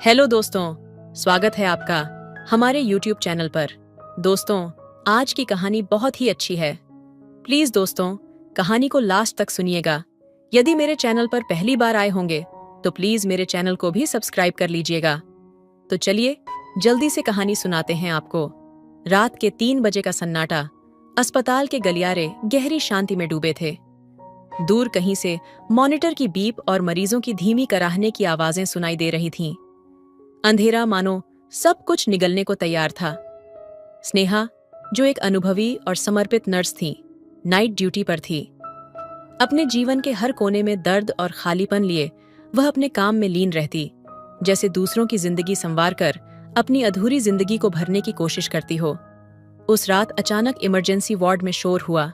Hello दोस्तों, स्वागत है आपका हमारे YouTube चैनल पर। दोस्तों, आज की कहानी बहुत ही अच्छी है। प्लीज दोस्तों, कहानी को लास्ट तक सुनिएगा। यदि मेरे चैनल पर पहली बार आए होंगे तो प्लीज मेरे चैनल को भी सब्सक्राइब कर लीजिएगा। तो चलिए जल्दी से कहानी सुनाते हैं आपको। रात के 3 बजे का सन्नाटा, अस्पताल के गलियारे गहरी शांति में डूबे थे। दूर कहीं से मॉनिटर की बीप और मरीजों की धीमी कराहने की आवाजें सुनाई दे रही थीं। अंधेरा मानो सब कुछ निगलने को तैयार था। स्नेहा, जो एक अनुभवी और समर्पित नर्स थी, नाइट ड्यूटी पर थी। अपने जीवन के हर कोने में दर्द और खालीपन लिए वह अपने काम में लीन रहती, जैसे दूसरों की जिंदगी संवार कर अपनी अधूरी जिंदगी को भरने की कोशिश करती हो। उस रात अचानक इमरजेंसी वार्ड में शोर हुआ।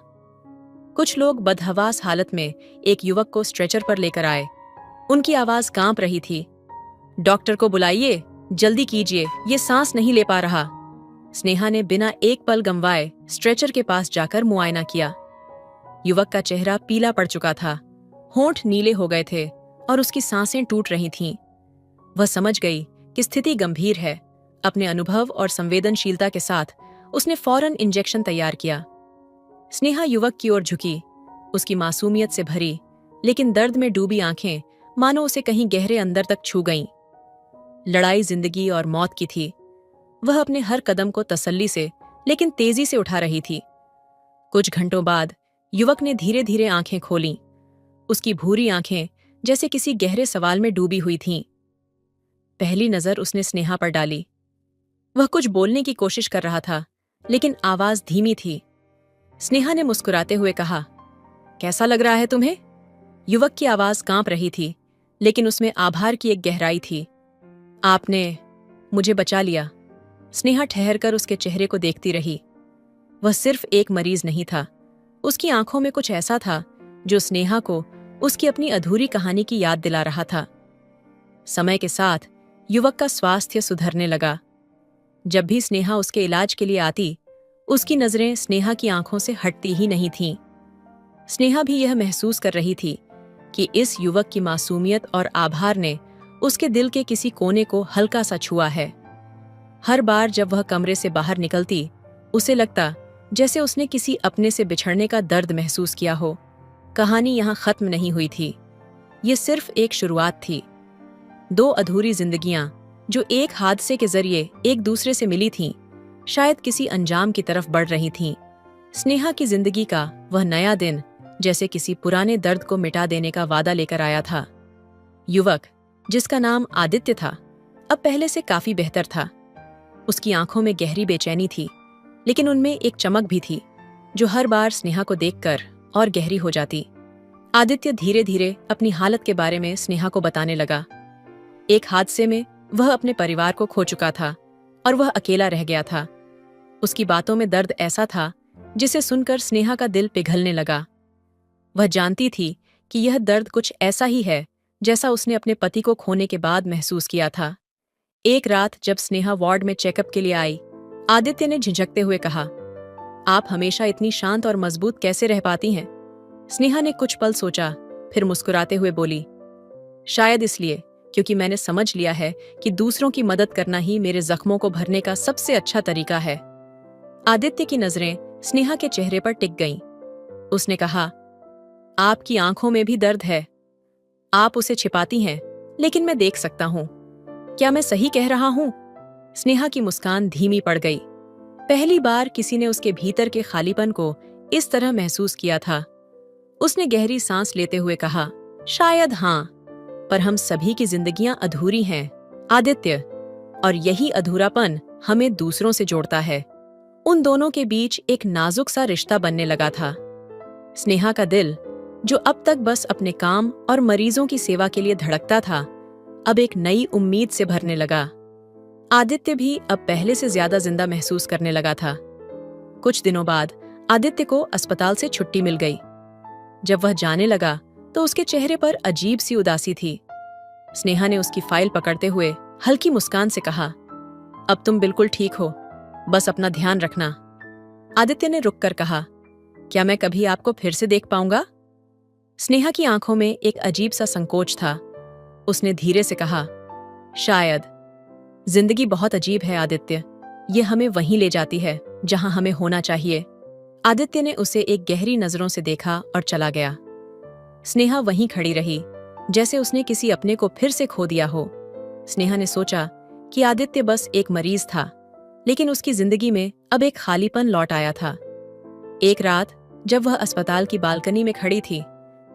कुछ लोग बदहवास हालत में एक युवक को स्ट्रेचर पर लेकर आए। उनकी आवाज कांप रही थी। डॉक्टर को बुलाइए, जल्दी कीजिए, ये सांस नहीं ले पा रहा। स्नेहा ने बिना एक पल गंवाए स्ट्रेचर के पास जाकर मुआयना किया। युवक का चेहरा पीला पड़ चुका था, होंठ नीले हो गए थे और उसकी सांसें टूट रही थीं। वह समझ गई कि स्थिति गंभीर है। अपने अनुभव और संवेदनशीलता के साथ उसने फौरन इंजेक्शन तैयार किया। स्नेहा युवक की ओर झुकी, उसकी मासूमियत से भरी लेकिन दर्द में डूबी आंखें मानो उसे कहीं गहरे अंदर तक छू गईं। लड़ाई जिंदगी और मौत की थी। वह अपने हर कदम को तसल्ली से लेकिन तेजी से उठा रही थी। कुछ घंटों बाद युवक ने धीरे धीरे आंखें खोलीं। उसकी भूरी आंखें जैसे किसी गहरे सवाल में डूबी हुई थीं। पहली नजर उसने स्नेहा पर डाली। वह कुछ बोलने की कोशिश कर रहा था, लेकिन आवाज धीमी थी। स्नेहा ने मुस्कुराते हुए कहा, कैसा लग रहा है तुम्हें? युवक की आवाज कांप रही थी, लेकिन उसमें आभार की एक गहराई थी। आपने मुझे बचा लिया। स्नेहा ठहरकर उसके चेहरे को देखती रही। वह सिर्फ एक मरीज नहीं था। उसकी आंखों में कुछ ऐसा था जो स्नेहा को उसकी अपनी अधूरी कहानी की याद दिला रहा था। समय के साथ युवक का स्वास्थ्य सुधरने लगा। जब भी स्नेहा उसके इलाज के लिए आती, उसकी नजरें स्नेहा की आंखों से हटती ही नहीं थीं। स्नेहा भी यह महसूस कर रही थी कि इस युवक की मासूमियत और आभार ने उसके दिल के किसी कोने को हल्का सा छुआ है। हर बार जब वह कमरे से बाहर निकलती, उसे लगता जैसे उसने किसी अपने से बिछड़ने का दर्द महसूस किया हो। कहानी यहाँ खत्म नहीं हुई थी। ये सिर्फ एक शुरुआत थी। 2 अधूरी जिंदगियां जो एक हादसे के जरिए एक दूसरे से मिली थीं, शायद किसी अंजाम की तरफ बढ़ रही थीं। स्नेहा की जिंदगी का वह नया दिन जैसे किसी पुराने दर्द को मिटा देने का वादा लेकर आया था। युवक, जिसका नाम आदित्य था, अब पहले से काफी बेहतर था। उसकी आंखों में गहरी बेचैनी थी, लेकिन उनमें एक चमक भी थी जो हर बार स्नेहा को देखकर और गहरी हो जाती। आदित्य धीरे धीरे अपनी हालत के बारे में स्नेहा को बताने लगा। एक हादसे में वह अपने परिवार को खो चुका था और वह अकेला रह गया था। उसकी बातों में दर्द ऐसा था जिसे सुनकर स्नेहा का दिल पिघलने लगा। वह जानती थी कि यह दर्द कुछ ऐसा ही है जैसा उसने अपने पति को खोने के बाद महसूस किया था। एक रात जब स्नेहा वार्ड में चेकअप के लिए आई, आदित्य ने झिझकते हुए कहा, आप हमेशा इतनी शांत और मजबूत कैसे रह पाती हैं? स्नेहा ने कुछ पल सोचा, फिर मुस्कुराते हुए बोली, शायद इसलिए क्योंकि मैंने समझ लिया है कि दूसरों की मदद करना ही मेरे जख्मों को भरने का सबसे अच्छा तरीका है। आदित्य की नजरें स्नेहा के चेहरे पर टिक गईं। उसने कहा, आपकी आंखों में भी दर्द है। आप उसे छिपाती हैं, लेकिन मैं देख सकता हूं। क्या मैं सही कह रहा हूं? स्नेहा की मुस्कान धीमी पड़ गई। पहली बार किसी ने उसके भीतर के खालीपन को इस तरह महसूस किया था। उसने गहरी सांस लेते हुए कहा, शायद हाँ, पर हम सभी की जिंदगियां अधूरी हैं, आदित्य, और यही अधूरापन हमें दूसरों से जोड़ता है। उन दोनों के बीच एक नाजुक सा रिश्ता बनने लगा था। स्नेहा का दिल, जो अब तक बस अपने काम और मरीजों की सेवा के लिए धड़कता था, अब एक नई उम्मीद से भरने लगा। आदित्य भी अब पहले से ज्यादा जिंदा महसूस करने लगा था। कुछ दिनों बाद आदित्य को अस्पताल से छुट्टी मिल गई। जब वह जाने लगा तो उसके चेहरे पर अजीब सी उदासी थी। स्नेहा ने उसकी फाइल पकड़ते हुए हल्की मुस्कान से कहा, अब तुम बिल्कुल ठीक हो, बस अपना ध्यान रखना। आदित्य ने रुककर कहा, क्या मैं कभी आपको फिर से देख पाऊंगा? स्नेहा की आंखों में एक अजीब सा संकोच था। उसने धीरे से कहा, शायद, जिंदगी बहुत अजीब है आदित्य, ये हमें वहीं ले जाती है जहां हमें होना चाहिए। आदित्य ने उसे एक गहरी नजरों से देखा और चला गया। स्नेहा वहीं खड़ी रही, जैसे उसने किसी अपने को फिर से खो दिया हो। स्नेहा ने सोचा कि आदित्य बस एक मरीज था, लेकिन उसकी जिंदगी में अब एक खालीपन लौट आया था। एक रात जब वह अस्पताल की बालकनी में खड़ी थी,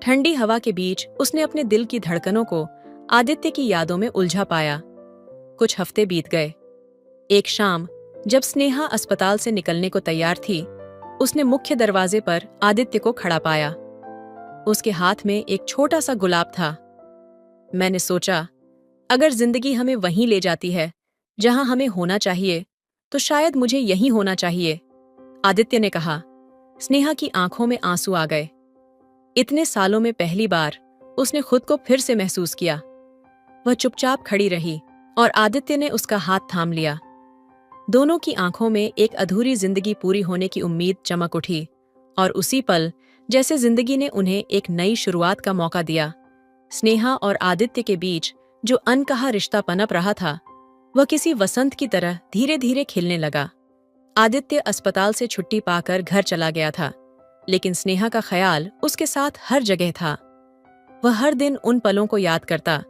ठंडी हवा के बीच उसने अपने दिल की धड़कनों को आदित्य की यादों में उलझा पाया। कुछ हफ्ते बीत गए। एक शाम जब स्नेहा अस्पताल से निकलने को तैयार थी, उसने मुख्य दरवाजे पर आदित्य को खड़ा पाया। उसके हाथ में एक छोटा सा गुलाब था। मैंने सोचा, अगर जिंदगी हमें वहीं ले जाती है जहां हमें होना चाहिए, तो शायद मुझे यहीं होना चाहिए, आदित्य ने कहा। स्नेहा की आंखों में आंसू आ गए। इतने सालों में पहली बार उसने खुद को फिर से महसूस किया। वह चुपचाप खड़ी रही और आदित्य ने उसका हाथ थाम लिया। दोनों की आंखों में एक अधूरी जिंदगी पूरी होने की उम्मीद चमक उठी, और उसी पल जैसे जिंदगी ने उन्हें एक नई शुरुआत का मौका दिया। स्नेहा और आदित्य के बीच जो अनकहा रिश्ता पनप रहा था, वह किसी वसंत की तरह धीरे धीरे खिलने लगा। आदित्य अस्पताल से छुट्टी पाकर घर चला गया था, लेकिन स्नेहा का ख्याल उसके साथ हर जगह था। वह हर दिन उन पलों को याद करता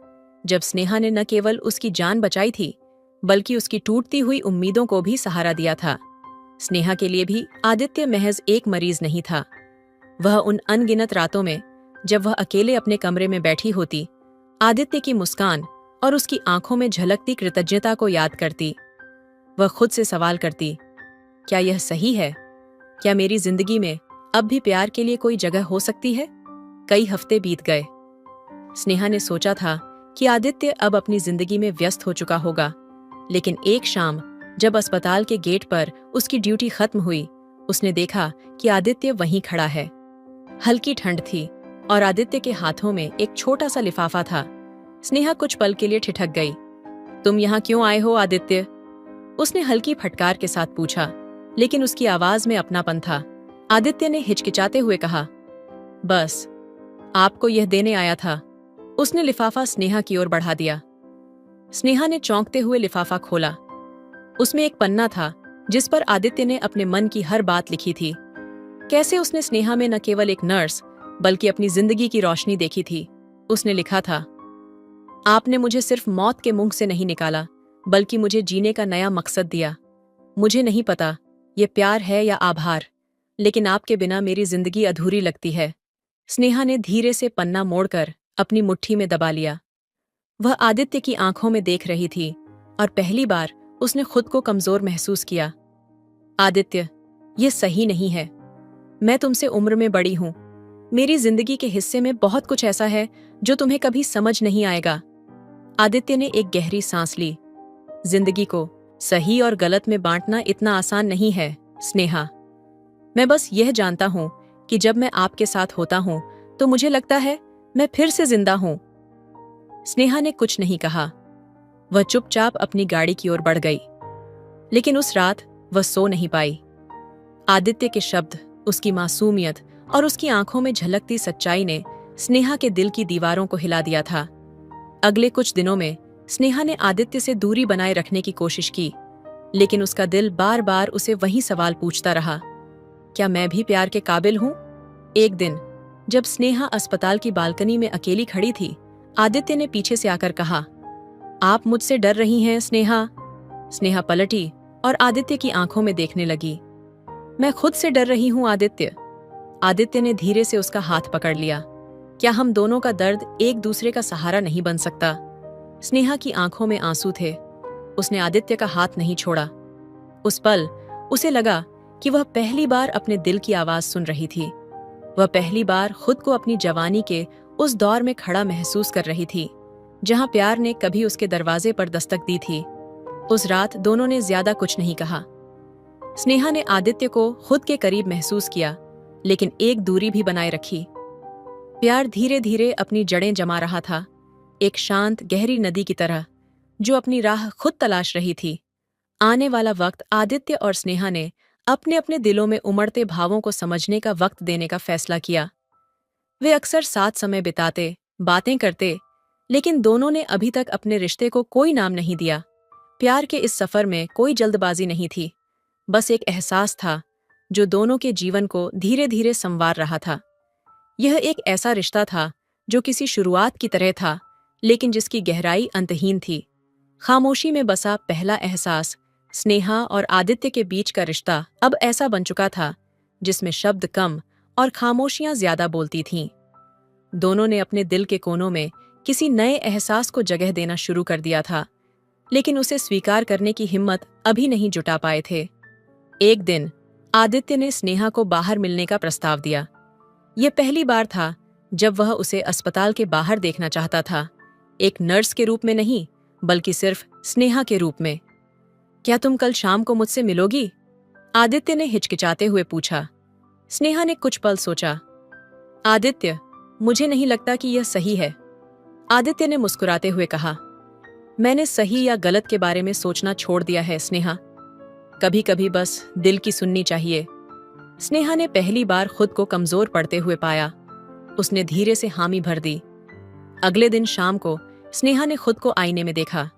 जब स्नेहा ने न केवल उसकी जान बचाई थी, बल्कि उसकी टूटती हुई उम्मीदों को भी सहारा दिया था। स्नेहा के लिए भी आदित्य महज एक मरीज नहीं था। वह उन अनगिनत रातों में जब वह अकेले अपने कमरे में बैठी होती, आदित्य की मुस्कान और उसकी आंखों में झलकती कृतज्ञता को याद करती। वह खुद से सवाल करती, क्या यह सही है? क्या मेरी जिंदगी में अब भी प्यार के लिए कोई जगह हो सकती है? कई हफ्ते बीत गए। स्नेहा ने सोचा था कि आदित्य अब अपनी जिंदगी में व्यस्त हो चुका होगा, लेकिन एक शाम जब अस्पताल के गेट पर उसकी ड्यूटी खत्म हुई, उसने देखा कि आदित्य वहीं खड़ा है। हल्की ठंड थी और आदित्य के हाथों में एक छोटा सा लिफाफा था। स्नेहा कुछ पल के लिए ठिठक गई। तुम यहाँ क्यों आए हो आदित्य? उसने हल्की फटकार के साथ पूछा, लेकिन उसकी आवाज में अपनापन था। आदित्य ने हिचकिचाते हुए कहा, बस आपको यह देने आया था। उसने लिफाफा स्नेहा की ओर बढ़ा दिया। स्नेहा ने चौंकते हुए लिफाफा खोला। उसमें एक पन्ना था जिस पर आदित्य ने अपने मन की हर बात लिखी थी। कैसे उसने स्नेहा में न केवल एक नर्स बल्कि अपनी जिंदगी की रोशनी देखी थी। उसने लिखा था, आपने मुझे सिर्फ मौत के मुंह से नहीं निकाला, बल्कि मुझे जीने का नया मकसद दिया। मुझे नहीं पता ये प्यार है या आभार, लेकिन आपके बिना मेरी जिंदगी अधूरी लगती है। स्नेहा ने धीरे से पन्ना मोड़कर अपनी मुट्ठी में दबा लिया। वह आदित्य की आंखों में देख रही थी और पहली बार उसने खुद को कमजोर महसूस किया। आदित्य, ये सही नहीं है। मैं तुमसे उम्र में बड़ी हूं। मेरी जिंदगी के हिस्से में बहुत कुछ ऐसा है जो तुम्हें कभी समझ नहीं आएगा। आदित्य ने एक गहरी सांस ली। जिंदगी को सही और गलत में बांटना इतना आसान नहीं है स्नेहा। मैं बस यह जानता हूं कि जब मैं आपके साथ होता हूं तो मुझे लगता है मैं फिर से जिंदा हूं। स्नेहा ने कुछ नहीं कहा। वह चुपचाप अपनी गाड़ी की ओर बढ़ गई। लेकिन उस रात वह सो नहीं पाई। आदित्य के शब्द, उसकी मासूमियत और उसकी आंखों में झलकती सच्चाई ने स्नेहा के दिल की दीवारों को हिला दिया था। अगले कुछ दिनों में स्नेहा ने आदित्य से दूरी बनाए रखने की कोशिश की, लेकिन उसका दिल बार बार उसे वही सवाल पूछता रहा, क्या मैं भी प्यार के काबिल हूं? एक दिन जब स्नेहा अस्पताल की बालकनी में अकेली खड़ी थी, आदित्य ने पीछे से आकर कहा, आप मुझसे डर रही हैं स्नेहा? स्नेहा पलटी और आदित्य की आंखों में देखने लगी। मैं खुद से डर रही हूं आदित्य। आदित्य ने धीरे से उसका हाथ पकड़ लिया। क्या हम दोनों का दर्द एक दूसरे का सहारा नहीं बन सकता? स्नेहा की आंखों में आंसू थे। उसने आदित्य का हाथ नहीं छोड़ा। उस पल उसे लगा कि वह पहली बार अपने दिल की आवाज सुन रही थी। वह पहली बार खुद को अपनी जवानी के उस दौर में खड़ा महसूस कर रही थी जहां प्यार ने कभी उसके दरवाजे पर दस्तक दी थी। उस रात दोनों ने ज्यादा कुछ नहीं कहा। स्नेहा ने आदित्य को खुद के करीब महसूस किया, लेकिन एक दूरी भी बनाए रखी। प्यार धीरे धीरे अपनी जड़ें जमा रहा था, एक शांत गहरी नदी की तरह जो अपनी राह खुद तलाश रही थी। आने वाला वक्त आदित्य और स्नेहा ने अपने अपने दिलों में उमड़ते भावों को समझने का वक्त देने का फैसला किया। वे अक्सर साथ समय बिताते, बातें करते, लेकिन दोनों ने अभी तक अपने रिश्ते को कोई नाम नहीं दिया। प्यार के इस सफर में कोई जल्दबाजी नहीं थी, बस एक एहसास था जो दोनों के जीवन को धीरे धीरे संवार रहा था। यह एक ऐसा रिश्ता था जो किसी शुरुआत की तरह था, लेकिन जिसकी गहराई अंतहीन थी। खामोशी में बसा पहला एहसास, स्नेहा और आदित्य के बीच का रिश्ता अब ऐसा बन चुका था जिसमें शब्द कम और खामोशियां ज्यादा बोलती थीं। दोनों ने अपने दिल के कोनों में किसी नए एहसास को जगह देना शुरू कर दिया था, लेकिन उसे स्वीकार करने की हिम्मत अभी नहीं जुटा पाए थे। एक दिन आदित्य ने स्नेहा को बाहर मिलने का प्रस्ताव दिया। यह पहली बार था जब वह उसे अस्पताल के बाहर देखना चाहता था, एक नर्स के रूप में नहीं, बल्कि सिर्फ स्नेहा के रूप में। क्या तुम कल शाम को मुझसे मिलोगी? आदित्य ने हिचकिचाते हुए पूछा। स्नेहा ने कुछ पल सोचा। आदित्य, मुझे नहीं लगता कि यह सही है। आदित्य ने मुस्कुराते हुए कहा। मैंने सही या गलत के बारे में सोचना छोड़ दिया है स्नेहा। कभी कभी बस दिल की सुननी चाहिए। स्नेहा ने पहली बार खुद को कमजोर पड़ते हुए पाया। उसने धीरे से हामी भर दी। अगले दिन शाम को स्नेहा ने खुद को आईने में देखा।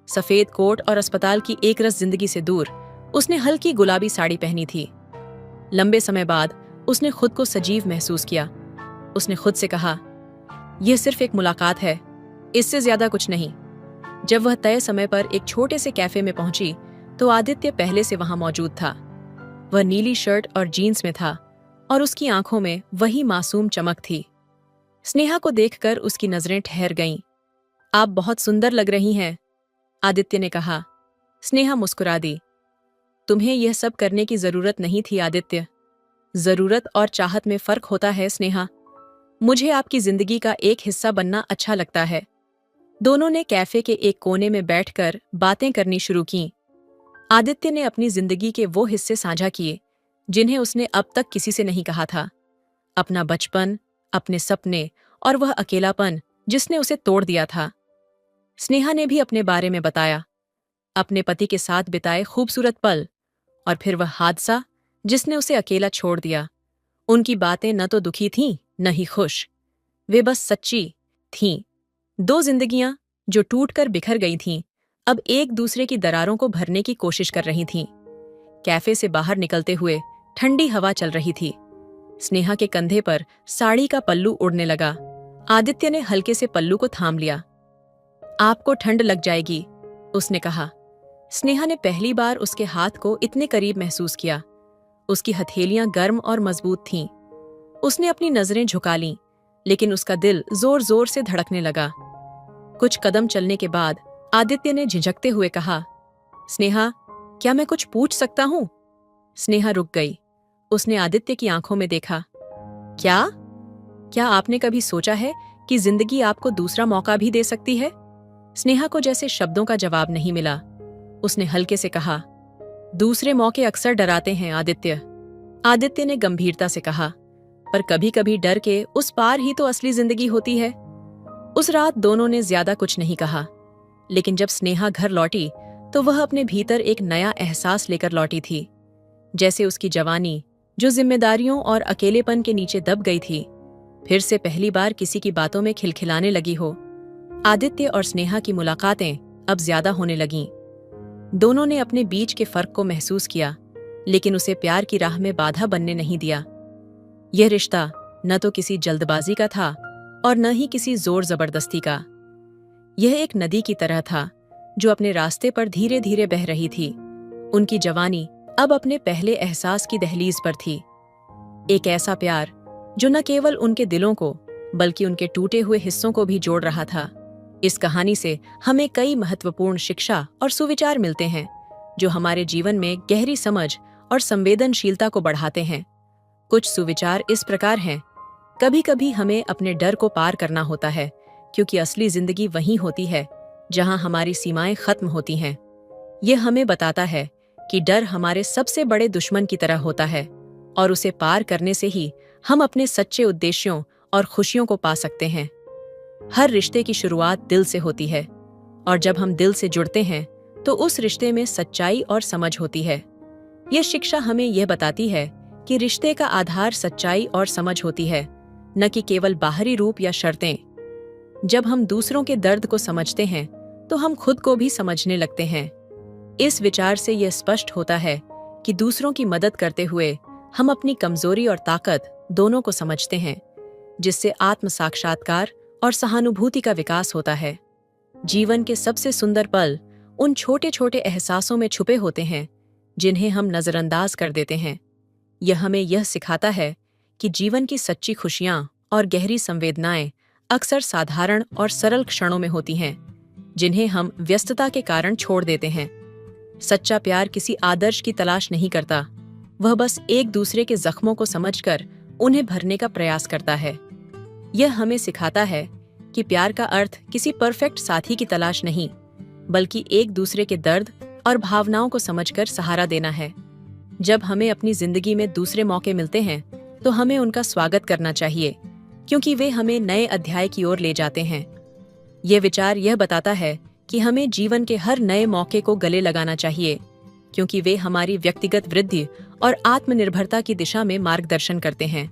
सफेद कोट और अस्पताल की एकरस जिंदगी से दूर उसने हल्की गुलाबी साड़ी पहनी थी। लंबे समय बाद उसने खुद को सजीव महसूस किया। उसने खुद से कहा, यह सिर्फ एक मुलाकात है, इससे ज्यादा कुछ नहीं। जब वह तय समय पर एक छोटे से कैफे में पहुंची तो आदित्य पहले से वहां मौजूद था। वह नीली शर्ट और जीन्स में था और उसकी आंखों में वही मासूम चमक थी। स्नेहा को देखकर उसकी नजरें ठहर गईं। आप बहुत सुंदर लग रही हैं, आदित्य ने कहा। स्नेहा मुस्कुरा दी। तुम्हें यह सब करने की जरूरत नहीं थी आदित्य। जरूरत और चाहत में फर्क होता है स्नेहा। मुझे आपकी जिंदगी का एक हिस्सा बनना अच्छा लगता है। दोनों ने कैफे के एक कोने में बैठकर बातें करनी शुरू की। आदित्य ने अपनी जिंदगी के वो हिस्से साझा किए जिन्हें उसने अब तक किसी से नहीं कहा था। अपना बचपन, अपने सपने और वह अकेलापन जिसने उसे तोड़ दिया था। स्नेहा ने भी अपने बारे में बताया, अपने पति के साथ बिताए खूबसूरत पल और फिर वह हादसा जिसने उसे अकेला छोड़ दिया। उनकी बातें न तो दुखी थीं न ही खुश, वे बस सच्ची थीं। दो जिंदगियां जो टूटकर बिखर गई थीं, अब एक दूसरे की दरारों को भरने की कोशिश कर रही थीं। कैफे से बाहर निकलते हुए ठंडी हवा चल रही थी। स्नेहा के कंधे पर साड़ी का पल्लू उड़ने लगा। आदित्य ने हल्के से पल्लू को थाम लिया। आपको ठंड लग जाएगी, उसने कहा। स्नेहा ने पहली बार उसके हाथ को इतने करीब महसूस किया। उसकी हथेलियां गर्म और मजबूत थीं। उसने अपनी नजरें झुका लीं, लेकिन उसका दिल जोर जोर से धड़कने लगा। कुछ कदम चलने के बाद आदित्य ने झिझकते हुए कहा, स्नेहा, क्या मैं कुछ पूछ सकता हूं? स्नेहा रुक गई। उसने आदित्य की आंखों में देखा। क्या आपने कभी सोचा है कि जिंदगी आपको दूसरा मौका भी दे सकती है? स्नेहा को जैसे शब्दों का जवाब नहीं मिला। उसने हल्के से कहा, दूसरे मौके अक्सर डराते हैं आदित्य। आदित्य ने गंभीरता से कहा, पर कभी कभी डर के उस पार ही तो असली जिंदगी होती है। उस रात दोनों ने ज्यादा कुछ नहीं कहा, लेकिन जब स्नेहा घर लौटी तो वह अपने भीतर एक नया एहसास लेकर लौटी थी। जैसे उसकी जवानी, जो जिम्मेदारियों और अकेलेपन के नीचे दब गई थी, फिर से पहली बार किसी की बातों में खिलखिलाने लगी हो। आदित्य और स्नेहा की मुलाकातें अब ज्यादा होने लगीं। दोनों ने अपने बीच के फर्क को महसूस किया, लेकिन उसे प्यार की राह में बाधा बनने नहीं दिया। यह रिश्ता न तो किसी जल्दबाजी का था और न ही किसी जोर जबरदस्ती का। यह एक नदी की तरह था जो अपने रास्ते पर धीरे धीरे बह रही थी। उनकी जवानी अब अपने पहले एहसास की दहलीज पर थी। एक ऐसा प्यार जो न केवल उनके दिलों को बल्कि उनके टूटे हुए हिस्सों को भी जोड़ रहा था। इस कहानी से हमें कई महत्वपूर्ण शिक्षा और सुविचार मिलते हैं जो हमारे जीवन में गहरी समझ और संवेदनशीलता को बढ़ाते हैं। कुछ सुविचार इस प्रकार हैं। कभी कभी हमें अपने डर को पार करना होता है, क्योंकि असली जिंदगी वहीं होती है जहां हमारी सीमाएं खत्म होती हैं। यह हमें बताता है कि डर हमारे सबसे बड़े दुश्मन की तरह होता है और उसे पार करने से ही हम अपने सच्चे उद्देश्यों और खुशियों को पा सकते हैं। हर रिश्ते की शुरुआत दिल से होती है और जब हम दिल से जुड़ते हैं तो उस रिश्ते में सच्चाई और समझ होती है। यह शिक्षा हमें यह बताती है कि रिश्ते का आधार सच्चाई और समझ होती है, न कि केवल बाहरी रूप या शर्तें। जब हम दूसरों के दर्द को समझते हैं तो हम खुद को भी समझने लगते हैं। इस विचार से यह स्पष्ट होता है कि दूसरों की मदद करते हुए हम अपनी कमजोरी और ताकत दोनों को समझते हैं, जिससे आत्म साक्षात्कार और सहानुभूति का विकास होता है। जीवन के सबसे सुंदर पल उन छोटे छोटे एहसासों में छुपे होते हैं जिन्हें हम नजरअंदाज कर देते हैं। यह हमें यह सिखाता है कि जीवन की सच्ची खुशियां और गहरी संवेदनाएं अक्सर साधारण और सरल क्षणों में होती हैं, जिन्हें हम व्यस्तता के कारण छोड़ देते हैं। सच्चा प्यार किसी आदर्श की तलाश नहीं करता, वह बस एक दूसरे के जख्मों को समझकर उन्हें भरने का प्रयास करता है। यह हमें सिखाता है कि प्यार का अर्थ किसी परफेक्ट साथी की तलाश नहीं, बल्कि एक दूसरे के दर्द और भावनाओं को समझकर सहारा देना है। जब हमें अपनी जिंदगी में दूसरे मौके मिलते हैं तो हमें उनका स्वागत करना चाहिए, क्योंकि वे हमें नए अध्याय की ओर ले जाते हैं। यह विचार यह बताता है कि हमें जीवन के हर नए मौके को गले लगाना चाहिए, क्योंकि वे हमारी व्यक्तिगत वृद्धि और आत्मनिर्भरता की दिशा में मार्गदर्शन करते हैं।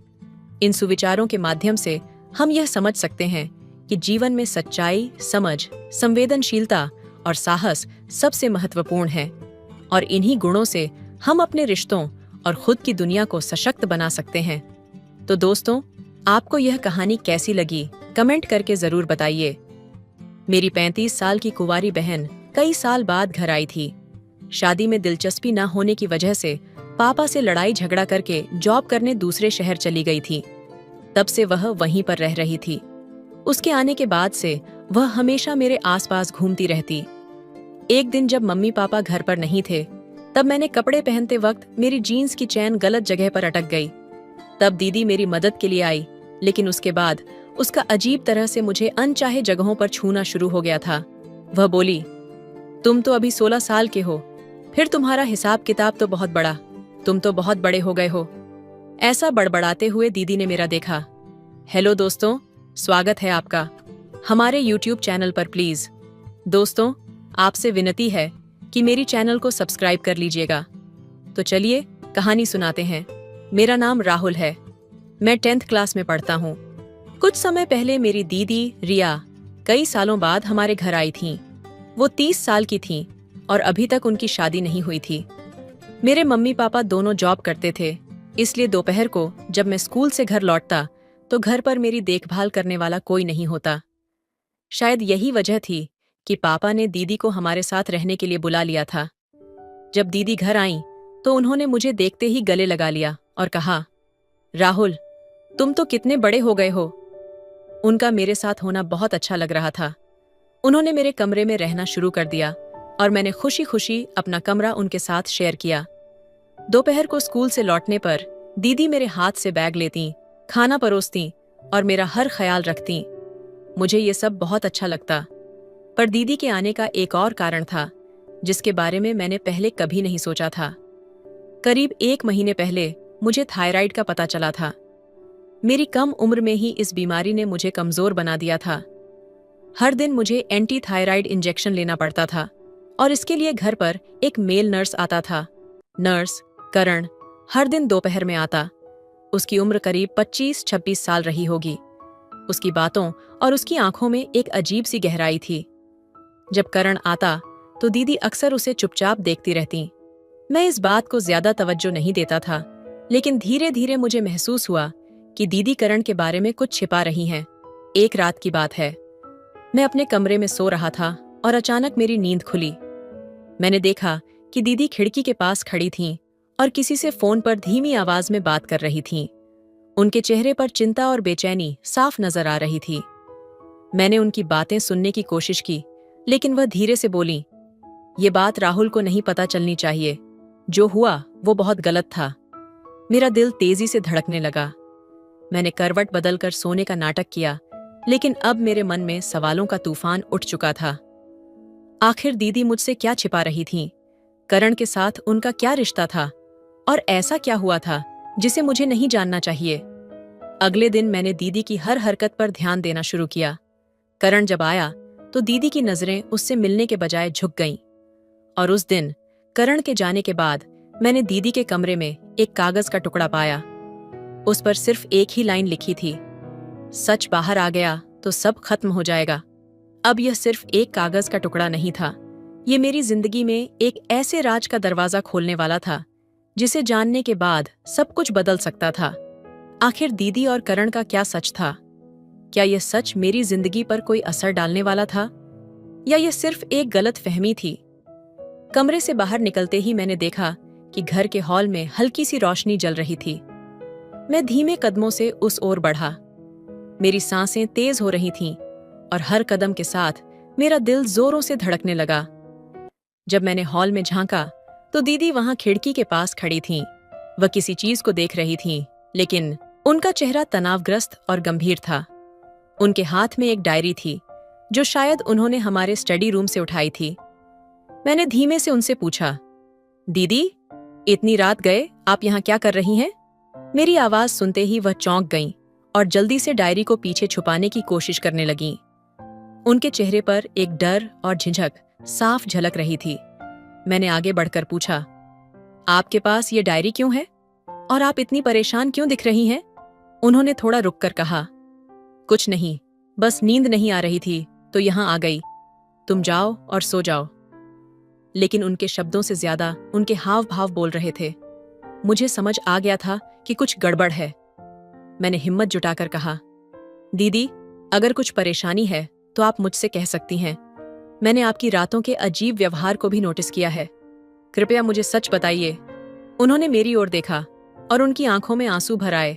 इन सुविचारों के माध्यम से हम यह समझ सकते हैं कि जीवन में सच्चाई, समझ, संवेदनशीलता और साहस सबसे महत्वपूर्ण है, और इन्हीं गुणों से हम अपने रिश्तों और खुद की दुनिया को सशक्त बना सकते हैं। तो दोस्तों, आपको यह कहानी कैसी लगी, कमेंट करके जरूर बताइए। मेरी 35 साल की कुंवारी बहन कई साल बाद घर आई थी। शादी में दिलचस्पी न होने की वजह से पापा से लड़ाई झगड़ा करके जॉब करने दूसरे शहर चली गई थी। तब से वह वहीं पर रह रही थी। उसके आने के बाद से वह हमेशा मेरे आसपास घूमती रहती। एक दिन जब मम्मी पापा घर पर नहीं थे, तब मैंने कपड़े पहनते वक्त मेरी जीन्स की चैन गलत जगह पर अटक गई। तब दीदी मेरी मदद के लिए आई, लेकिन उसके बाद उसका अजीब तरह से मुझे अनचाहे जगहों पर छूना शुरू हो गया था। वह बोली, तुम तो अभी 16 साल के हो, फिर तुम्हारा हिसाब किताब तो बहुत बड़ा, तुम तो बहुत बड़े हो गए हो। ऐसा बड़बड़ाते हुए दीदी ने मेरा देखा। हेलो दोस्तों, स्वागत है आपका हमारे YouTube चैनल पर। प्लीज दोस्तों, आपसे विनती है कि मेरी चैनल को सब्सक्राइब कर लीजिएगा। तो चलिए कहानी सुनाते हैं। मेरा नाम राहुल है, मैं 10th क्लास में पढ़ता हूँ। कुछ समय पहले मेरी दीदी रिया कई सालों बाद हमारे घर आई थीं। वो 30 साल की थीं और अभी तक उनकी शादी नहीं हुई थी। मेरे मम्मी पापा दोनों जॉब करते थे, इसलिए दोपहर को जब मैं स्कूल से घर लौटता तो घर पर मेरी देखभाल करने वाला कोई नहीं होता। शायद यही वजह थी कि पापा ने दीदी को हमारे साथ रहने के लिए बुला लिया था। जब दीदी घर आईं तो उन्होंने मुझे देखते ही गले लगा लिया और कहा, राहुल, तुम तो कितने बड़े हो गए हो। उनका मेरे साथ होना बहुत अच्छा लग रहा था। उन्होंने मेरे कमरे में रहना शुरू कर दिया और मैंने खुशी खुशी अपना कमरा उनके साथ शेयर किया। दोपहर को स्कूल से लौटने पर दीदी मेरे हाथ से बैग लेती, खाना परोसती और मेरा हर ख्याल रखती। मुझे ये सब बहुत अच्छा लगता। पर दीदी के आने का एक और कारण था, जिसके बारे में मैंने पहले कभी नहीं सोचा था। करीब 1 महीने पहले मुझे थायराइड का पता चला था। मेरी कम उम्र में ही इस बीमारी ने मुझे कमजोर बना दिया था। हर दिन मुझे एंटी थायराइड इंजेक्शन लेना पड़ता था और इसके लिए घर पर एक मेल नर्स आता था। नर्स करण हर दिन दोपहर में आता। उसकी उम्र करीब 25-26 साल रही होगी। उसकी बातों और उसकी आंखों में एक अजीब सी गहराई थी। जब करण आता तो दीदी अक्सर उसे चुपचाप देखती रहती। मैं इस बात को ज्यादा तवज्जो नहीं देता था, लेकिन धीरे धीरे मुझे महसूस हुआ कि दीदी करण के बारे में कुछ छिपा रही हैं। एक रात की बात है, मैं अपने कमरे में सो रहा था और अचानक मेरी नींद खुली। मैंने देखा कि दीदी खिड़की के पास खड़ी थीं और किसी से फोन पर धीमी आवाज में बात कर रही थीं। उनके चेहरे पर चिंता और बेचैनी साफ नजर आ रही थी। मैंने उनकी बातें सुनने की कोशिश की, लेकिन वह धीरे से बोली, ये बात राहुल को नहीं पता चलनी चाहिए। जो हुआ वो बहुत गलत था। मेरा दिल तेजी से धड़कने लगा। मैंने करवट बदलकर सोने का नाटक किया, लेकिन अब मेरे मन में सवालों का तूफान उठ चुका था। आखिर दीदी मुझसे क्या छिपा रही थीं? करण के साथ उनका क्या रिश्ता था? और ऐसा क्या हुआ था जिसे मुझे नहीं जानना चाहिए? अगले दिन मैंने दीदी की हर हरकत पर ध्यान देना शुरू किया। करण जब आया तो दीदी की नजरें उससे मिलने के बजाय झुक गईं। और उस दिन करण के जाने के बाद मैंने दीदी के कमरे में एक कागज का टुकड़ा पाया। उस पर सिर्फ एक ही लाइन लिखी थी, सच बाहर आ गया तो सब खत्म हो जाएगा। अब यह सिर्फ एक कागज का टुकड़ा नहीं था, ये मेरी जिंदगी में एक ऐसे राज का दरवाजा खोलने वाला था जिसे जानने के बाद सब कुछ बदल सकता था। आखिर दीदी और करण का क्या सच था? क्या यह सच मेरी जिंदगी पर कोई असर डालने वाला था, या यह सिर्फ एक गलत फहमी थी? कमरे से बाहर निकलते ही मैंने देखा कि घर के हॉल में हल्की सी रोशनी जल रही थी। मैं धीमे कदमों से उस ओर बढ़ा। मेरी सांसें तेज हो रही थीं और हर कदम के साथ मेरा दिल जोरों से धड़कने लगा। जब मैंने हॉल में झांका तो दीदी वहां खिड़की के पास खड़ी थीं। वह किसी चीज को देख रही थीं, लेकिन उनका चेहरा तनावग्रस्त और गंभीर था। उनके हाथ में एक डायरी थी जो शायद उन्होंने हमारे स्टडी रूम से उठाई थी। मैंने धीमे से उनसे पूछा, दीदी, इतनी रात गए आप यहाँ क्या कर रही हैं? मेरी आवाज सुनते ही वह चौंक गईं और जल्दी से डायरी को पीछे छुपाने की कोशिश करने लगीं। उनके चेहरे पर एक डर और झिझक साफ झलक रही थी। मैंने आगे बढ़कर पूछा, आपके पास ये डायरी क्यों है और आप इतनी परेशान क्यों दिख रही हैं? उन्होंने थोड़ा रुककर कहा, कुछ नहीं, बस नींद नहीं आ रही थी तो यहां आ गई। तुम जाओ और सो जाओ। लेकिन उनके शब्दों से ज्यादा उनके हाव भाव बोल रहे थे। मुझे समझ आ गया था कि कुछ गड़बड़ है। मैंने हिम्मत जुटाकर कहा, दीदी, अगर कुछ परेशानी है तो आप मुझसे कह सकती हैं। मैंने आपकी रातों के अजीब व्यवहार को भी नोटिस किया है। कृपया मुझे सच बताइए। उन्होंने मेरी ओर देखा और उनकी आंखों में आंसू भर आए।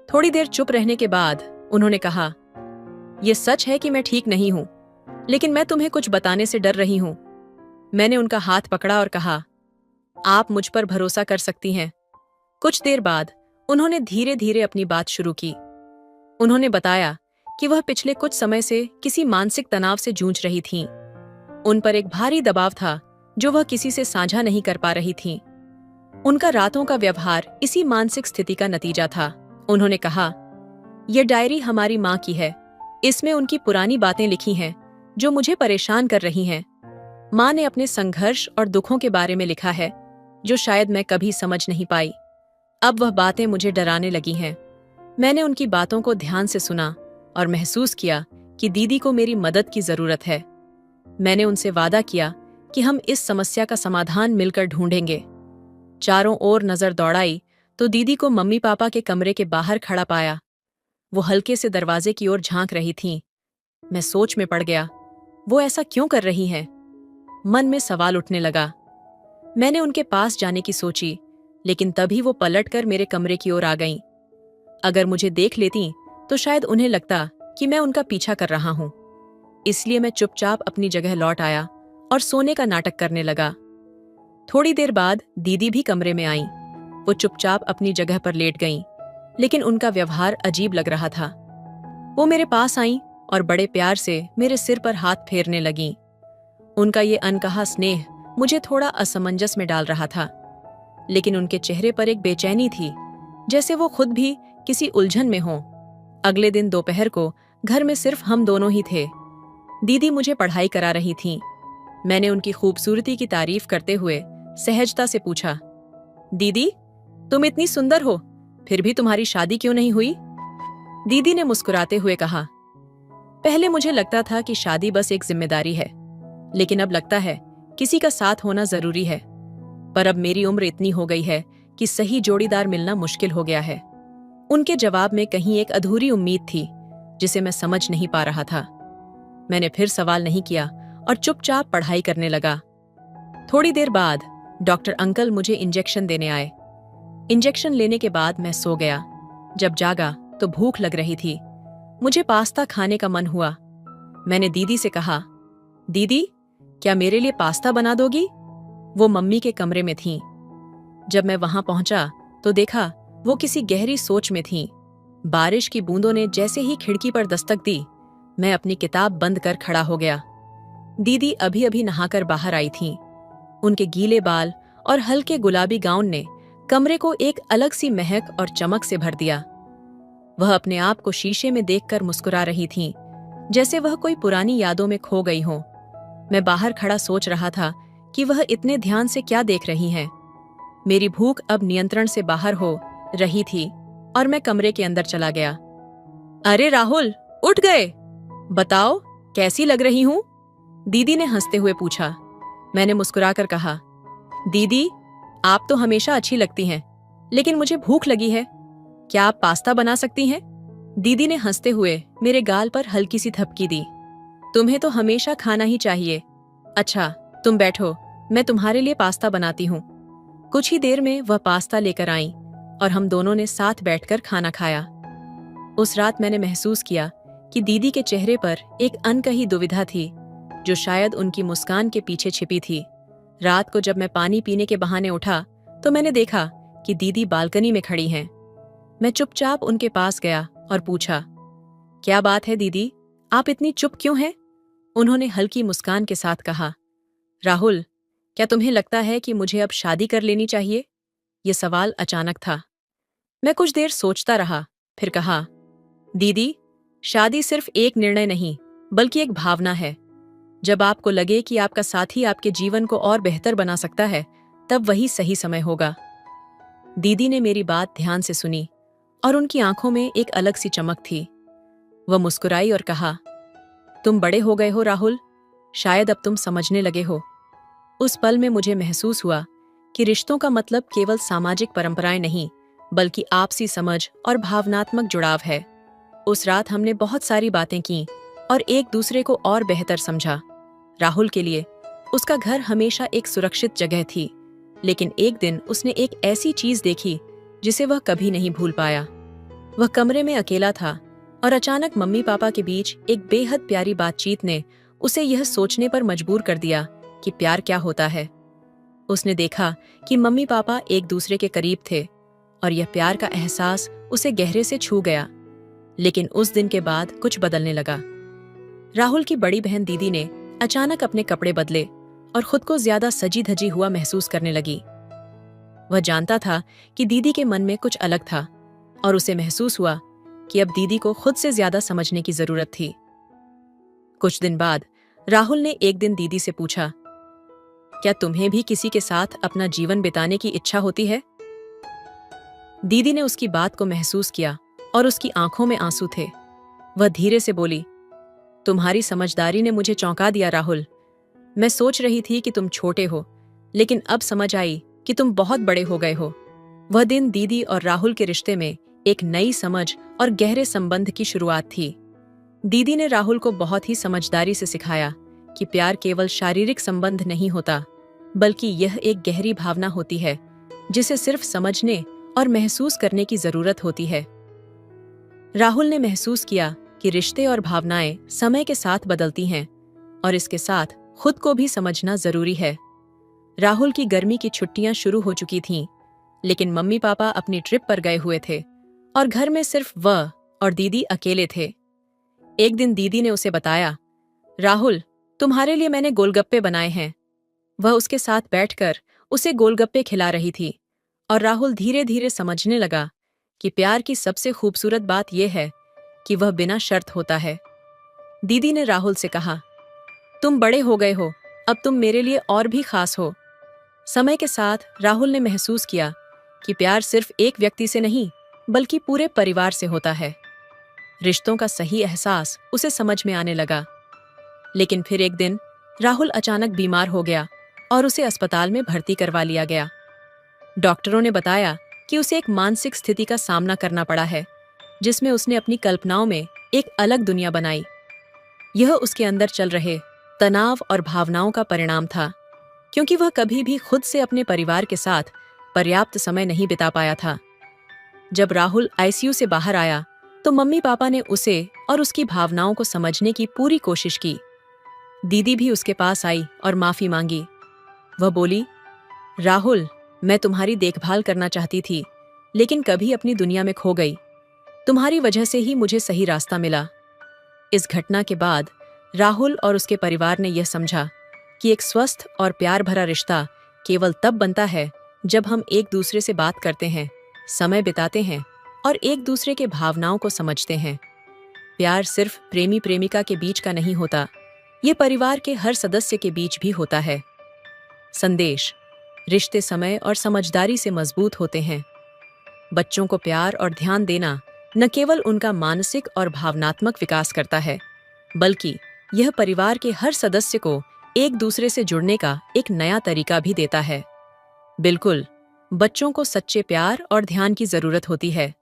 थोड़ी देर चुप रहने के बाद उन्होंने कहा, यह सच है कि मैं ठीक नहीं हूं, लेकिन मैं तुम्हें कुछ बताने से डर रही हूं। मैंने उनका हाथ पकड़ा और कहा, आप मुझ पर भरोसा कर सकती हैं। कुछ देर बाद उन्होंने धीरे धीरे अपनी बात शुरू की। उन्होंने बताया कि वह पिछले कुछ समय से किसी मानसिक तनाव से जूझ रही थीं। उन पर एक भारी दबाव था जो वह किसी से साझा नहीं कर पा रही थीं। उनका रातों का व्यवहार इसी मानसिक स्थिति का नतीजा था। उन्होंने कहा, यह डायरी हमारी माँ की है। इसमें उनकी पुरानी बातें लिखी हैं जो मुझे परेशान कर रही हैं। माँ ने अपने संघर्ष और दुखों के बारे में लिखा है जो शायद मैं कभी समझ नहीं पाई। अब वह बातें मुझे डराने लगी हैं। मैंने उनकी बातों को ध्यान से सुना और महसूस किया कि दीदी को मेरी मदद की जरूरत है। मैंने उनसे वादा किया कि हम इस समस्या का समाधान मिलकर ढूंढेंगे। चारों ओर नजर दौड़ाई तो दीदी को मम्मी पापा के कमरे के बाहर खड़ा पाया। वो हल्के से दरवाजे की ओर झांक रही थीं। मैं सोच में पड़ गया, वो ऐसा क्यों कर रही हैं? मन में सवाल उठने लगा। मैंने उनके पास जाने की सोची, लेकिन तभी वो पलटकर मेरे कमरे की ओर आ गईं। अगर मुझे देख लेती तो शायद उन्हें लगता कि मैं उनका पीछा कर रहा हूं। इसलिए मैं चुपचाप अपनी जगह लौट आया और सोने का नाटक करने लगा। थोड़ी देर बाद दीदी भी कमरे में आईं। वो चुपचाप अपनी जगह पर लेट गईं, लेकिन उनका व्यवहार अजीब लग रहा था। वो मेरे पास आईं और बड़े प्यार से मेरे सिर पर हाथ फेरने लगीं। उनका ये अनकहा स्नेह मुझे थोड़ा असमंजस में डाल रहा था, लेकिन उनके चेहरे पर एक बेचैनी थी, जैसे वो खुद भी किसी उलझन में हों। अगले दिन दोपहर को घर में सिर्फ हम दोनों ही थे। दीदी मुझे पढ़ाई करा रही थीं। मैंने उनकी खूबसूरती की तारीफ करते हुए सहजता से पूछा, दीदी, तुम इतनी सुंदर हो, फिर भी तुम्हारी शादी क्यों नहीं हुई? दीदी ने मुस्कुराते हुए कहा, पहले मुझे लगता था कि शादी बस एक जिम्मेदारी है, लेकिन अब लगता है किसी का साथ होना जरूरी है। पर अब मेरी उम्र इतनी हो गई है कि सही जोड़ीदार मिलना मुश्किल हो गया है। उनके जवाब में कहीं एक अधूरी उम्मीद थी जिसे मैं समझ नहीं पा रहा था। मैंने फिर सवाल नहीं किया और चुपचाप पढ़ाई करने लगा। थोड़ी देर बाद डॉक्टर अंकल मुझे इंजेक्शन देने आए। इंजेक्शन लेने के बाद मैं सो गया। जब जागा तो भूख लग रही थी। मुझे पास्ता खाने का मन हुआ। मैंने दीदी से कहा, दीदी, क्या मेरे लिए पास्ता बना दोगी? वो मम्मी के कमरे में थीं। जब मैं वहां पहुंचा तो देखा वो किसी गहरी सोच में थीं। बारिश की बूंदों ने जैसे ही खिड़की पर दस्तक दी, मैं अपनी किताब बंद कर खड़ा हो गया। दीदी अभी अभी नहाकर बाहर आई थीं। उनके गीले बाल और हल्के गुलाबी गाउन ने कमरे को एक अलग सी महक और चमक से भर दिया। वह अपने आप को शीशे में देखकर मुस्कुरा रही थीं, जैसे वह कोई पुरानी यादों में खो गई हो। मैं बाहर खड़ा सोच रहा था कि वह इतने ध्यान से क्या देख रही हैं। मेरी भूख अब नियंत्रण से बाहर हो रही थी और मैं कमरे के अंदर चला गया। अरे राहुल, उठ गए! बताओ, कैसी लग रही हूं? दीदी ने हंसते हुए पूछा। मैंने मुस्कुराकर कहा, दीदी, आप तो हमेशा अच्छी लगती हैं, लेकिन मुझे भूख लगी है। क्या आप पास्ता बना सकती हैं? दीदी ने हंसते हुए मेरे गाल पर हल्की सी थपकी दी। तुम्हें तो हमेशा खाना ही चाहिए। अच्छा, तुम बैठो, मैं तुम्हारे लिए पास्ता बनाती हूँ। कुछ ही देर में वह पास्ता लेकर आई और हम दोनों ने साथ बैठकर खाना खाया। उस रात मैंने महसूस किया कि दीदी के चेहरे पर एक अनकही दुविधा थी, जो शायद उनकी मुस्कान के पीछे छिपी थी। रात को जब मैं पानी पीने के बहाने उठा तो मैंने देखा कि दीदी बालकनी में खड़ी हैं। मैं चुपचाप उनके पास गया और पूछा, क्या बात है दीदी, आप इतनी चुप क्यों हैं? उन्होंने हल्की मुस्कान के साथ कहा, राहुल, क्या तुम्हें लगता है कि मुझे अब शादी कर लेनी चाहिए? ये सवाल अचानक था। मैं कुछ देर सोचता रहा, फिर कहा, दीदी, शादी सिर्फ एक निर्णय नहीं, बल्कि एक भावना है। जब आपको लगे कि आपका साथी आपके जीवन को और बेहतर बना सकता है, तब वही सही समय होगा। दीदी ने मेरी बात ध्यान से सुनी और उनकी आंखों में एक अलग सी चमक थी। वह मुस्कुराई और कहा, तुम बड़े हो गए हो राहुल, शायद अब तुम समझने लगे हो। उस पल में मुझे महसूस हुआ कि रिश्तों का मतलब केवल सामाजिक परंपराएं नहीं, बल्कि आपसी समझ और भावनात्मक जुड़ाव है। उस रात हमने बहुत सारी बातें की और एक दूसरे को और बेहतर समझा। राहुल के लिए उसका घर हमेशा एक सुरक्षित जगह थी, लेकिन एक दिन उसने एक ऐसी चीज देखी जिसे वह कभी नहीं भूल पाया। वह कमरे में अकेला था और अचानक मम्मी पापा के बीच एक बेहद प्यारी बातचीत ने उसे यह सोचने पर मजबूर कर दिया कि प्यार क्या होता है। उसने देखा कि मम्मी पापा एक दूसरे के करीब थे और यह प्यार का एहसास उसे गहरे से छू गया। लेकिन उस दिन के बाद कुछ बदलने लगा। राहुल की बड़ी बहन दीदी ने अचानक अपने कपड़े बदले और खुद को ज्यादा सजी धजी हुआ महसूस करने लगी। वह जानता था कि दीदी के मन में कुछ अलग था और उसे महसूस हुआ कि अब दीदी को खुद से ज्यादा समझने की जरूरत थी। कुछ दिन बाद राहुल ने एक दिन दीदी से पूछा, क्या तुम्हें भी किसी के साथ अपना जीवन बिताने की इच्छा होती है? दीदी ने उसकी बात को महसूस किया और उसकी आंखों में आंसू थे। वह धीरे से बोली, तुम्हारी समझदारी ने मुझे चौंका दिया राहुल। मैं सोच रही थी कि तुम छोटे हो, लेकिन अब समझ आई कि तुम बहुत बड़े हो गए हो। वह दिन दीदी और राहुल के रिश्ते में एक नई समझ और गहरे संबंध की शुरुआत थी। दीदी ने राहुल को बहुत ही समझदारी से सिखाया कि प्यार केवल शारीरिक संबंध नहीं होता, बल्कि यह एक गहरी भावना होती है जिसे सिर्फ समझने और महसूस करने की जरूरत होती है। राहुल ने महसूस किया कि रिश्ते और भावनाएं समय के साथ बदलती हैं और इसके साथ खुद को भी समझना जरूरी है। राहुल की गर्मी की छुट्टियां शुरू हो चुकी थीं, लेकिन मम्मी पापा अपनी ट्रिप पर गए हुए थे और घर में सिर्फ वह और दीदी अकेले थे। एक दिन दीदी ने उसे बताया, राहुल, तुम्हारे लिए मैंने गोलगप्पे बनाए हैं। वह उसके साथ बैठकर उसे गोलगप्पे खिला रही थी और राहुल धीरे धीरे समझने लगा कि प्यार की सबसे खूबसूरत बात यह है कि वह बिना शर्त होता है। दीदी ने राहुल से कहा, तुम बड़े हो गए हो, अब तुम मेरे लिए और भी खास हो। समय के साथ राहुल ने महसूस किया कि प्यार सिर्फ एक व्यक्ति से नहीं, बल्कि पूरे परिवार से होता है। रिश्तों का सही एहसास उसे समझ में आने लगा। लेकिन फिर एक दिन राहुल अचानक बीमार हो गया और उसे अस्पताल में भर्ती करवा लिया गया। डॉक्टरों ने बताया कि उसे एक मानसिक स्थिति का सामना करना पड़ा है, जिसमें उसने अपनी कल्पनाओं में एक अलग दुनिया बनाई। यह उसके अंदर चल रहे तनाव और भावनाओं का परिणाम था, क्योंकि वह कभी भी खुद से अपने परिवार के साथ पर्याप्त समय नहीं बिता पाया था। जब राहुल आईसीयू से बाहर आया तो मम्मी पापा ने उसे और उसकी भावनाओं को समझने की पूरी कोशिश की। दीदी भी उसके पास आई और माफी मांगी। वह बोली, राहुल, मैं तुम्हारी देखभाल करना चाहती थी, लेकिन कभी अपनी दुनिया में खो गई। तुम्हारी वजह से ही मुझे सही रास्ता मिला। इस घटना के बाद राहुल और उसके परिवार ने यह समझा कि एक स्वस्थ और प्यार भरा रिश्ता केवल तब बनता है जब हम एक दूसरे से बात करते हैं, समय बिताते हैं और एक दूसरे के भावनाओं को समझते हैं। प्यार सिर्फ प्रेमी प्रेमिका के बीच का नहीं होता, ये परिवार के हर सदस्य के बीच भी होता है। संदेश: रिश्ते समय और समझदारी से मजबूत होते हैं। बच्चों को प्यार और ध्यान देना न केवल उनका मानसिक और भावनात्मक विकास करता है, बल्कि यह परिवार के हर सदस्य को एक दूसरे से जुड़ने का एक नया तरीका भी देता है। बिल्कुल, बच्चों को सच्चे प्यार और ध्यान की जरूरत होती है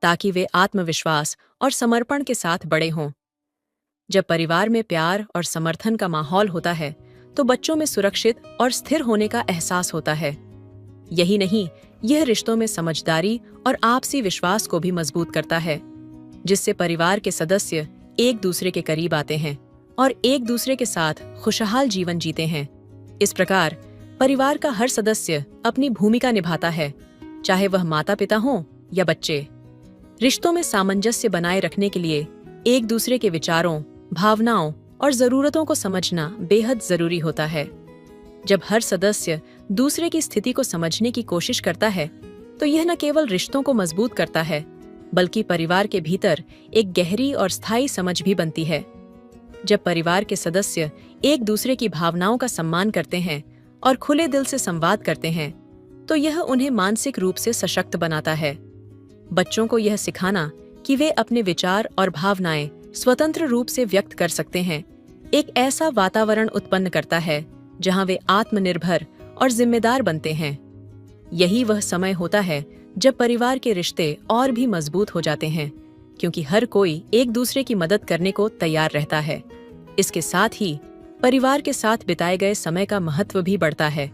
ताकि वे आत्मविश्वास और समर्पण के साथ बड़े हों। जब परिवार में प्यार और समर्थन का माहौल होता है तो बच्चों में सुरक्षित और स्थिर होने का एहसास होता है। यही नहीं, यह रिश्तों में समझदारी और आपसी विश्वास को भी मजबूत करता है, जिससे परिवार के सदस्य एक दूसरे के करीब आते हैं और एक दूसरे के साथ खुशहाल जीवन जीते हैं। इस प्रकार परिवार का हर सदस्य अपनी भूमिका निभाता है, चाहे वह माता पिता हों या बच्चे। रिश्तों में सामंजस्य बनाए रखने के लिए एक दूसरे के विचारों, भावनाओं और जरूरतों को समझना बेहद जरूरी होता है। जब हर सदस्य दूसरे की स्थिति को समझने की कोशिश करता है तो यह न केवल रिश्तों को मजबूत करता है, बल्कि परिवार के भीतर एक गहरी और स्थायी समझ भी बनती है। जब परिवार के सदस्य एक दूसरे की भावनाओं का सम्मान करते हैं और खुले दिल से संवाद करते हैं तो यह उन्हें मानसिक रूप से सशक्त बनाता है। बच्चों को यह सिखाना कि वे अपने विचार और भावनाएं स्वतंत्र रूप से व्यक्त कर सकते हैं, एक ऐसा वातावरण उत्पन्न करता है जहां वे आत्मनिर्भर और जिम्मेदार बनते हैं। यही वह समय होता है जब परिवार के रिश्ते और भी मजबूत हो जाते हैं, क्योंकि हर कोई एक दूसरे की मदद करने को तैयार रहता है। इसके साथ ही परिवार के साथ बिताए गए समय का महत्व भी बढ़ता है।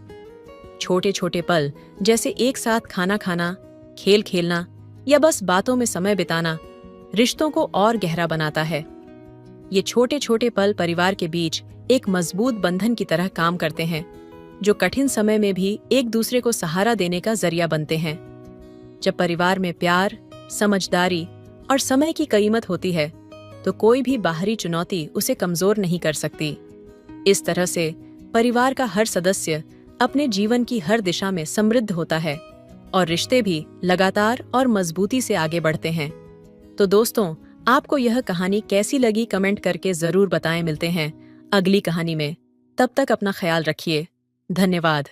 छोटे छोटे पल जैसे एक साथ खाना खाना, खेल खेलना या बस बातों में समय बिताना रिश्तों को और गहरा बनाता है। ये छोटे छोटे पल परिवार के बीच एक मजबूत बंधन की तरह काम करते हैं, जो कठिन समय में भी एक दूसरे को सहारा देने का जरिया बनते हैं। जब परिवार में प्यार, समझदारी और समय की कीमत होती है तो कोई भी बाहरी चुनौती उसे कमजोर नहीं कर सकती। इस तरह से परिवार का हर सदस्य अपने जीवन की हर दिशा में समृद्ध होता है और रिश्ते भी लगातार और मजबूती से आगे बढ़ते हैं। तो दोस्तों, आपको यह कहानी कैसी लगी कमेंट करके जरूर बताएं। मिलते हैं अगली कहानी में। तब तक अपना ख्याल रखिए। धन्यवाद।